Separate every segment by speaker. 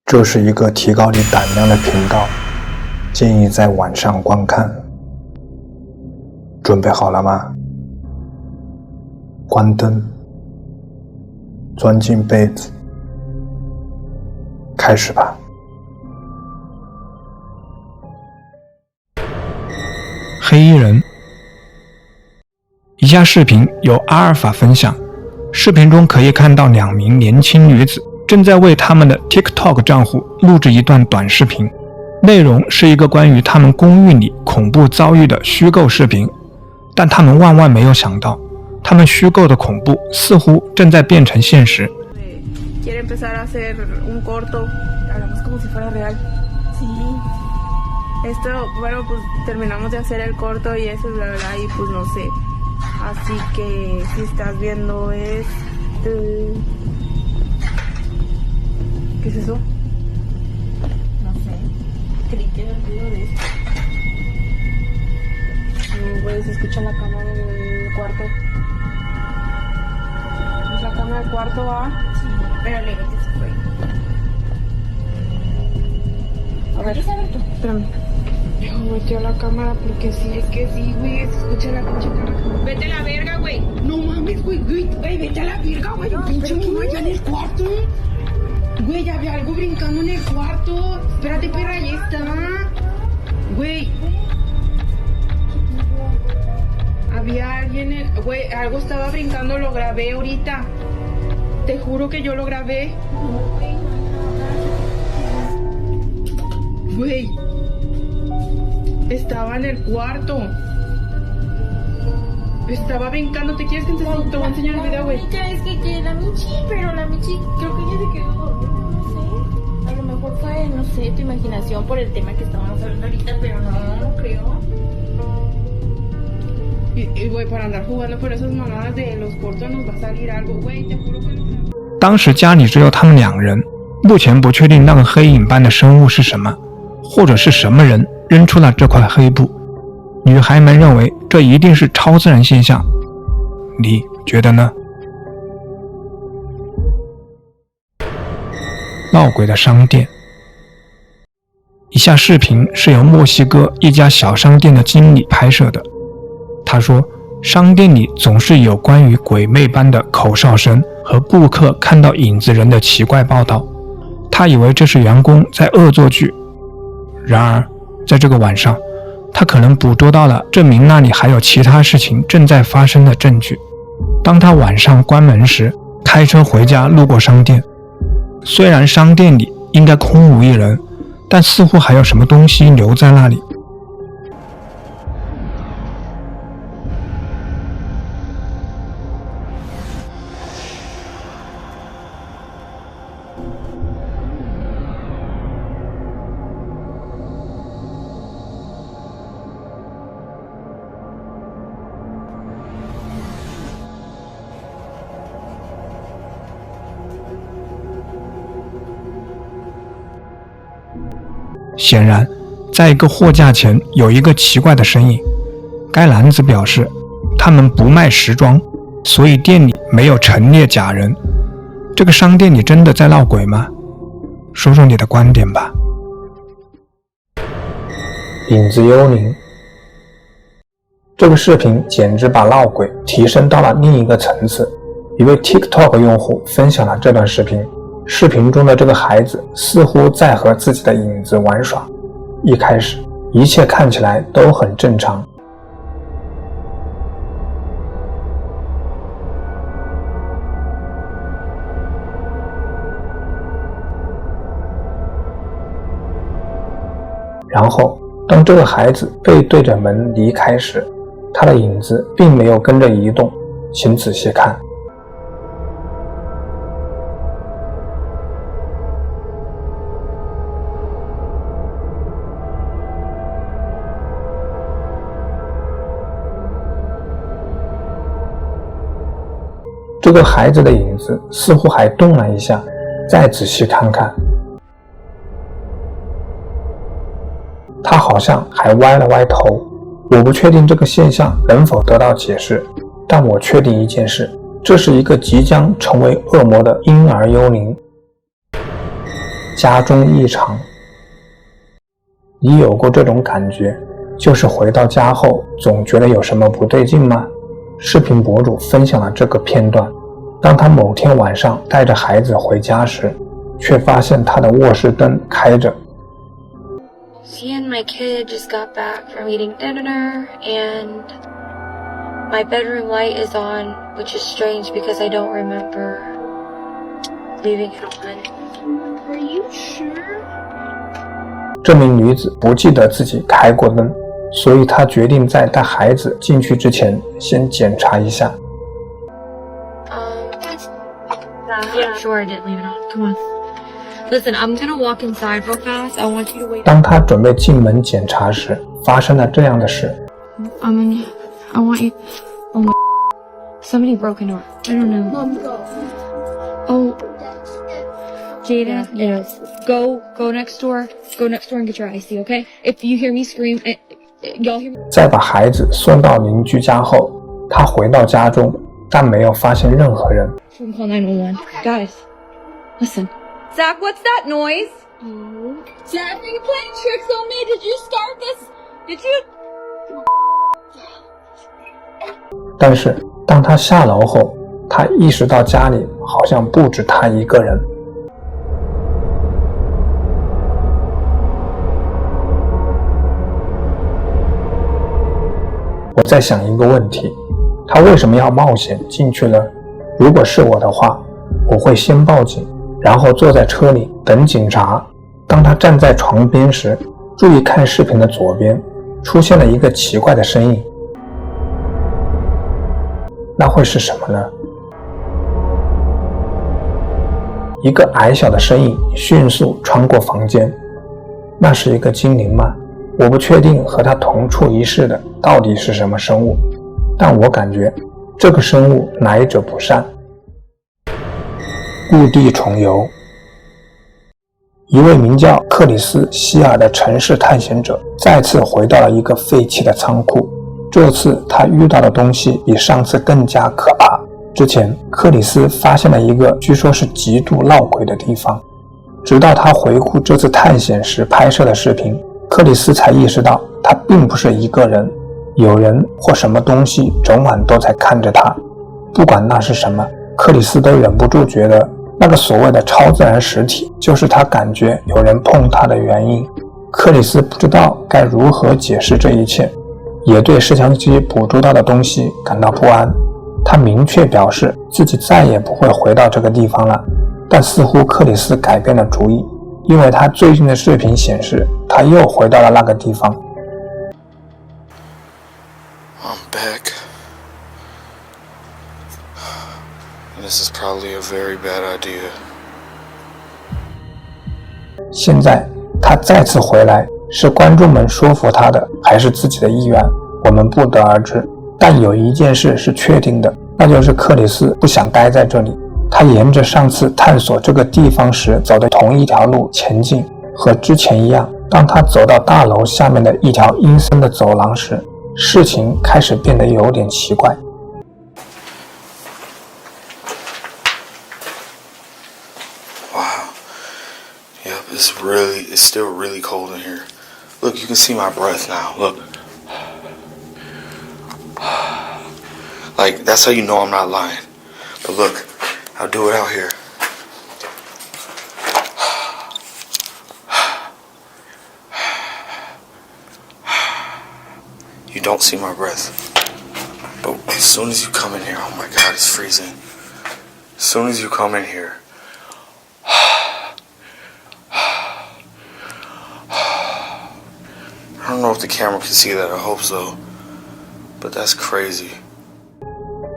Speaker 1: 这是一个提高你胆量的频道，建议在晚上观看。准备好了吗？关灯，钻进被子，开始吧。
Speaker 2: 黑衣人。以下视频由阿尔法分享，视频中可以看到2名年轻女子正在为他们的 TikTok 账户录制一段短视频，内容是一个关于他们公寓里恐怖遭遇的虚构视频，但他们万万没有想到，他们虚构的恐怖似乎正在变成现实。
Speaker 3: Bueno, pues terminamos de hacer el corto y eso, bla, bla, y pues no sé. Así que si estás viendo esto... ¿Qué es eso? No sé. Creí que era el ruido de esto. No, güey, se escucha la cámara del cuarto. ¿Es la cámara del cuarto, va? Sí, pero le que se fue. A ver, espérame. Dejo voltear la cámara porque sí, es que sí, güey, se escucha la pinche cámara. Vete a la verga, güey. No mames, güey, vete a la verga, güey. No, pinche niño allá en el cuarto. Güey, ya había algo brincando en el cuarto. Espérate, perra, ahí está. Güey. Había alguien, güey, algo estaba brincando, lo grabé ahorita. Te juro que yo lo grabé. Güey. Estaba en el cuarto. Estaba brincando. ¿Te quieres que te voy a enseñar el video, güey?
Speaker 4: Es que la Michi, pero la Michi creo que ella se quedó dormida, no sé. A lo mejor fue, no sé, tu imaginación por el tema que estábamos hablando ahorita, pero no creo.
Speaker 3: Y güey, para andar jugando por esas mamadas de los cortos nos va a salir algo, güey, te juro que no.
Speaker 2: 当时家里只有他们2人，目前不确定那个黑影般的生物是什么，或者是什么人扔出了这块黑布。女孩们认为这一定是超自然现象，你觉得呢？闹鬼的商店。以下视频是由墨西哥一家小商店的经理拍摄的。他说，商店里总是有关于鬼魅般的口哨声和顾客看到影子人的奇怪报道。他以为这是员工在恶作剧，然而在这个晚上，他可能捕捉到了证明那里还有其他事情正在发生的证据。当他晚上关门时，开车回家路过商店，虽然商店里应该空无一人，但似乎还有什么东西留在那里。显然，在一个货架前有一个奇怪的身影。该男子表示，他们不卖时装，所以店里没有陈列假人。这个商店里真的在闹鬼吗？说说你的观点吧。
Speaker 1: 影子幽灵。这个视频简直把闹鬼提升到了另一个层次。一位 TikTok 用户分享了这段视频。视频中的这个孩子似乎在和自己的影子玩耍，一开始一切看起来都很正常。然后当这个孩子背对着门离开时，他的影子并没有跟着移动，请仔细看。这个孩子的影子似乎还动了一下，再仔细看看，他好像还歪了歪头。我不确定这个现象能否得到解释，但我确定一件事，这是一个即将成为恶魔的婴儿幽灵。家中异常。你有过这种感觉，就是回到家后总觉得有什么不对劲吗？视频博主分享了这个片段，当他某天晚上带着孩子回家时，却发现他的卧室灯开着。
Speaker 5: Me and my kid just got back from eating dinner and my bedroom light is on, which is strange because I don't remember leaving it on.
Speaker 4: Are you sure?
Speaker 1: 这名女子不记得自己开过灯，所以她决定在带孩子进去之前先检查一下。
Speaker 5: Yeah, sure I didn't leave it on. Come on. Listen, I'm gonna walk inside real fast. I want you to wait.
Speaker 1: 当她准备进门检查时，发生了这样的事。
Speaker 5: I want you. Oh my. Somebody broke into it. I don't know.
Speaker 4: Mom, go.
Speaker 5: Oh. Jada, yes. Go next door. Go next door and get your IC, okay? If you hear me scream, y'all hear me?
Speaker 1: 在把孩子送到邻居家后，她回到家中，但没有发现任何人。
Speaker 5: Should we call 911? Guys, listen. Zach, what's that noise?
Speaker 4: Zach, are you playing tricks on me? Did you start this? Did you?
Speaker 1: 但是当她下楼后，她意识到家里好像不止她一个人。我在想一个问题，她为什么要冒险进去呢？如果是我的话，我会先报警，然后坐在车里等警察。当她站在床边时，注意看视频的左边，出现了一个奇怪的身影。那会是什么呢？一个矮小的身影迅速穿过房间。那是一个精灵吗？我不确定和它同处一室的到底是什么生物，但我感觉这个生物来者不善。故地重游。一位名叫克里斯·希尔的城市探险者再次回到了一个废弃的仓库。这次他遇到的东西比上次更加可怕。之前克里斯发现了一个据说是极度闹鬼的地方，直到他回顾这次探险时拍摄的视频，克里斯才意识到他并不是一个人，有人或什么东西整晚都在看着他。不管那是什么，克里斯都忍不住觉得那个所谓的超自然实体就是他感觉有人碰他的原因。克里斯不知道该如何解释这一切，也对摄像机捕捉到的东西感到不安。他明确表示自己再也不会回到这个地方了，但似乎克里斯改变了主意，因为他最近的视频显示他又回到了那个地方。
Speaker 6: I'm back. This is probably a very bad idea.
Speaker 1: 现在他再次回来，是观众们说服他的，还是自己的意愿，我们不得而知。但有一件事是确定的，那就是克里斯不想待在这里。他沿着上次探索这个地方时走的同一条路前进，和之前一样。当他走到大楼下面的一条阴森的走廊时，事情开始变得有点奇怪。
Speaker 6: Wow. Yep, it's still really cold in here. Look, you can see my breath now. Look. Like, that's how you know I'm not lying. But look, I'll do it out here. You don't see my breath. But as soon as you come in here, oh my God, it's freezing. As soon as you come in here, I don't know if the camera can see that, I hope so. But that's crazy.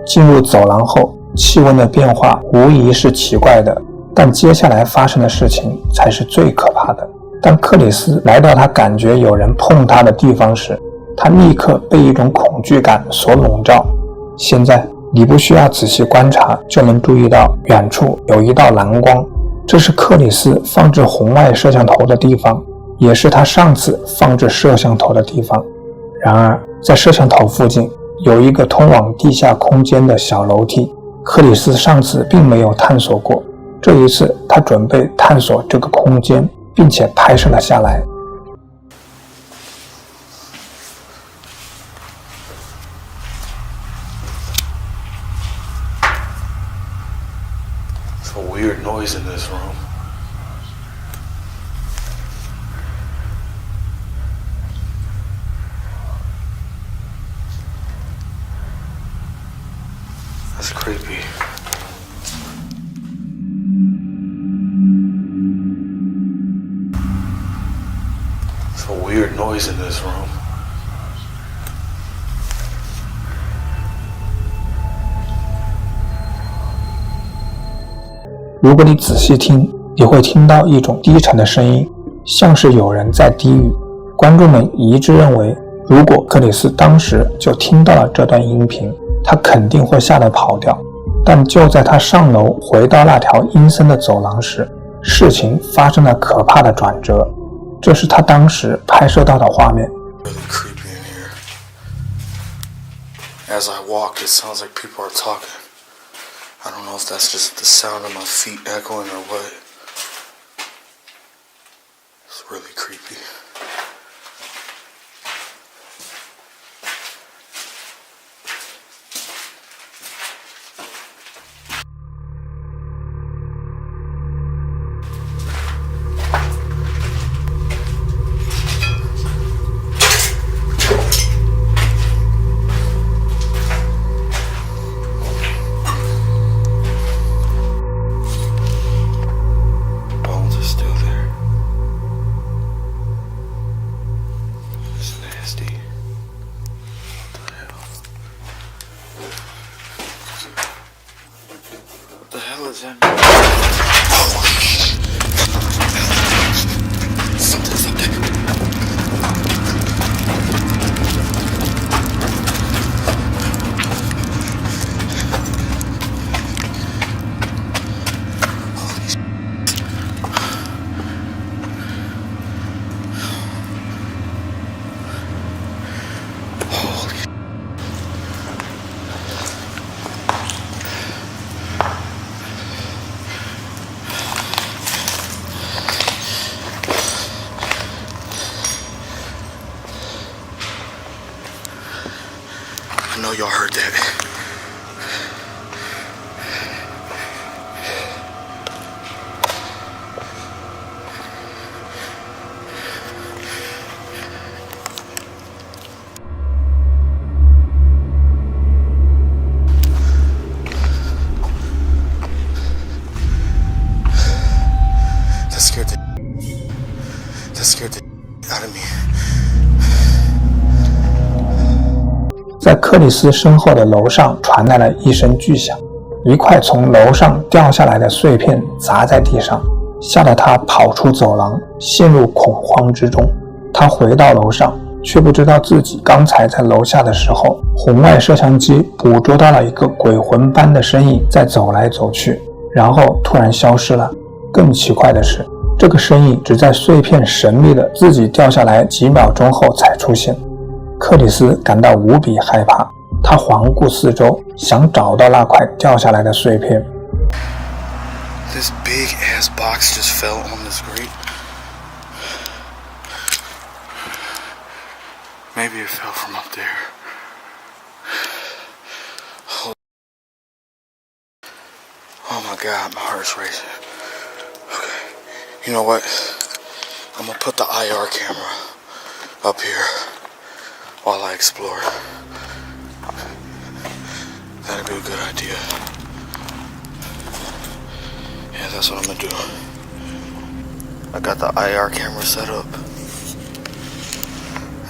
Speaker 1: 进入走廊后，气温的变化无疑是奇怪的，但接下来发生的事情才是最可怕的。当克里斯来到他感觉有人碰他的地方时，他立刻被一种恐惧感所笼罩。现在你不需要仔细观察就能注意到远处有一道蓝光，这是克里斯放置红外摄像头的地方，也是他上次放置摄像头的地方。然而在摄像头附近有一个通往地下空间的小楼梯，克里斯上次并没有探索过，这一次，他准备探索这个空间，并且拍摄了下来。
Speaker 6: It's a weird noise in this room. That's creepy. It's a weird noise in this room.
Speaker 1: 如果你仔细听，你会听到一种低沉的声音，像是有人在低语。观众们一致认为，如果克里斯当时就听到了这段音频，他肯定会吓得跑掉。但就在他上楼回到那条阴森的走廊时，事情发生了可怕的转折。这是他当时拍摄到的画面。
Speaker 6: Really creepy in here. As I walk, it sounds like people are talking. I don't know if that's just the sound of my feet echoing or what. It's really creepy. What the hell is that? Something's up there. Holy ！I know y'all heard that. That scared the out of me.
Speaker 1: 在克里斯身后的楼上传来了一声巨响，一块从楼上掉下来的碎片砸在地上，吓得他跑出走廊，陷入恐慌之中。他回到楼上，却不知道自己刚才在楼下的时候，红外摄像机捕捉到了一个鬼魂般的身影在走来走去，然后突然消失了。更奇怪的是，这个身影只在碎片神秘的自己掉下来几秒钟后才出现。克里斯感到无比害怕，他环顾四周，想找到那块掉下来的碎片。
Speaker 6: This big ass box just fell on this grate. Maybe it fell from up there. Oh my god, my heart's racing. Okay, you know what? I'm gonna put the IR camera up here while I explore. That'd be a good idea. Yeah, that's what I'm gonna do. I got the IR camera set up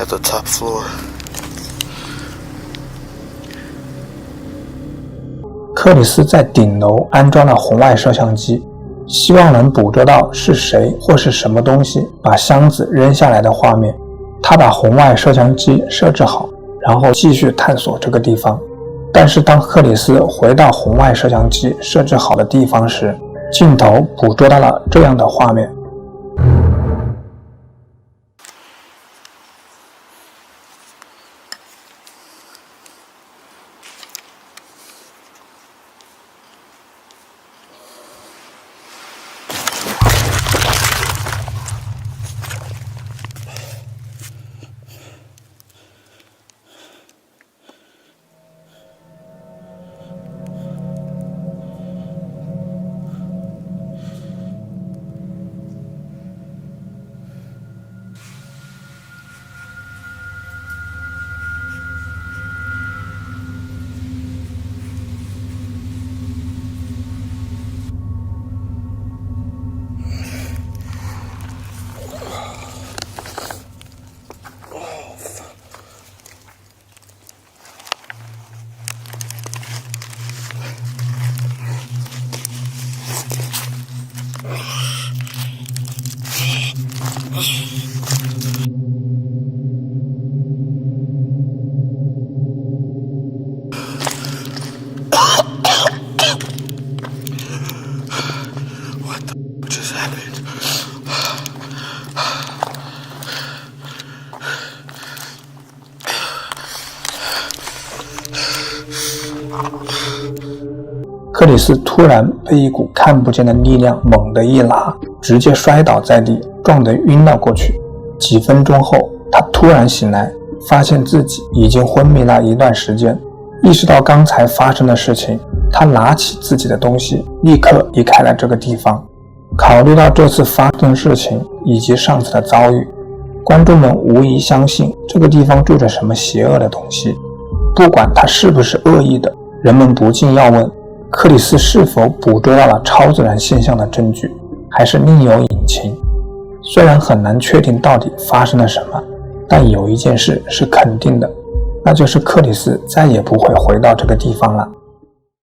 Speaker 6: at the top floor.
Speaker 1: 克里斯在顶楼安装了红外摄像机，希望能捕捉到是谁或是什么东西把箱子扔下来的画面。他把红外摄像机设置好，然后继续探索这个地方。但是当克里斯回到红外摄像机设置好的地方时，镜头捕捉到了这样的画面。
Speaker 6: What the f just happened?
Speaker 1: 克里斯突然被一股看不见的力量猛地一拉，直接摔倒在地，撞得晕了过去。几分钟后，他突然醒来，发现自己已经昏迷了一段时间。意识到刚才发生的事情，他拿起自己的东西，立刻离开了这个地方。考虑到这次发生的事情以及上次的遭遇，观众们无疑相信这个地方住着什么邪恶的东西。不管它是不是恶意的，人们不禁要问，克里斯是否捕捉到了超自然现象的证据，还是另有隐情？虽然很难确定到底发生了什么，但有一件事是肯定的，那就是克里斯再也不会回到这个地方了。